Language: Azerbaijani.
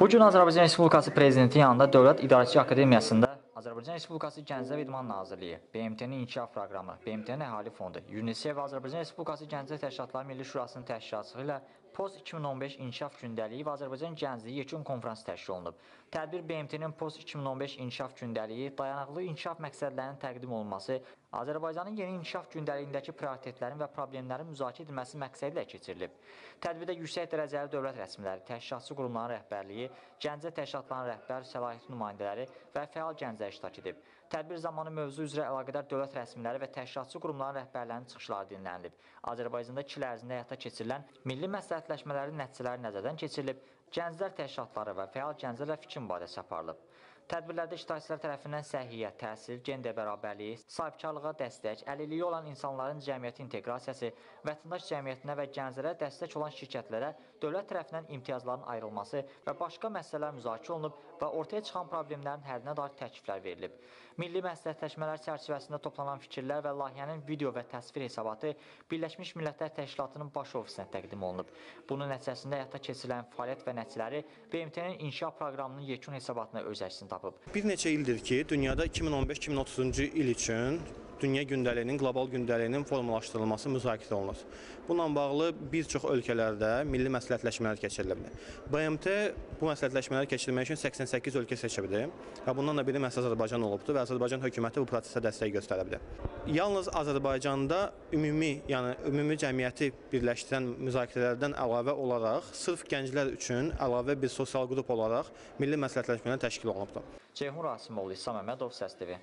Bugün Azərbaycan Respublikası Prezidenti yanında Dövlət İdarəçilik Akademiyasında Azərbaycan Respublikası Gənclər və İdman Nazirliyi, BMT-nin İnkişaf Proqramı, BMT-nin Əhali Fondu, UNICEF və Azərbaycan Respublikası Gənclər Təşkilatları Milli Şurasının təşkilatçılığı ilə Post 2015 İnkişaf Gündəliyi və Azərbaycan Gəncliyi Yekun Konfransı təşkil olunub. Tədbir BMT-nin Post 2015 İnkişaf Gündəliyi, dayanıqlı inkişaf məqsədlərinin təqdim olunması, Azərbaycanın yeni inkişaf gündəliyindəki prioritetlərin və problemlərin müzakirə edilməsi məqsədi ilə keçirilib. Tədbirdə yüksək dərəcəli dövlət rəsmiləri, təşkilatçı qurumların rəhbərliyi, Gənclər Təşkilatlarının rəhbər, səlahiyyətli nümayəndələri və fəal gənclər iştirak edib. Tədbir zamanı mövzu üzrə əlaqədar dövlət rəsmiləri və təşkilatçı qurumların rəhbərlərinin çıxışları dinlənilib. Azərbaycanda 2 il ərzində həyata keçirilən milli məsləhətləşmələrin nəticələri nəzərdən keçirilib, gənclər təşkilatları və fəal gənclərlə fikir mübadiləsi aparılıb. Tədbirlərdə iştirakçılar tərəfindən səhiyyə, təhsil, gender bərabərliyi, sahibkarlığa dəstək, əlilliyi olan insanların cəmiyyəti inteqrasiyası, vətəndaş cəmiyyətinə və gənclərə dəstək olan şirkətlərə dövlət tərəfindən imtiyazların ayrılması və başqa məsələlər müzakirə olunub və ortaya çıxan problemlərin həllinə dair təkliflər verilib. Milli məsləhətləşmələr çərçivəsində toplanan fikirlər və layihənin video və təsvir hesabatı Birləşmiş Millətlər Təşkilatının baş ofisinə təqdim olunub. Bunun nəticəsində həyata keçirilən fəaliyyət və nəticələri BMT-nin İnkişaf Proqramının yekun hesabatına öz əksini tapıb. Bir neçə ildir ki, dünyada 2015-2030-cu il üçün dünya gündəliyinin, qlobal gündəliyinin formalaşdırılması müzakirə olunur. Bununla bağlı bir çox ölkələrdə milli məsləhətləşmələr keçirilib. BMT bu məsləhətləşmələri keçirmək üçün 88 ölkə seçibdir və bundan da biri məhz Azərbaycan olubdur və Azərbaycan hökuməti bu prosesə dəstək göstəribdir. Yalnız Azərbaycanda ümumi cəmiyyəti birləşdirən müzakirələrdən əlavə olaraq sırf gənclər üçün əlavə bir sosial qrup olaraq milli məsləhətləşmələr təşkil olunubdur. Ceyhun Rasimoğlu, İsa Məmmədov, Səs TV.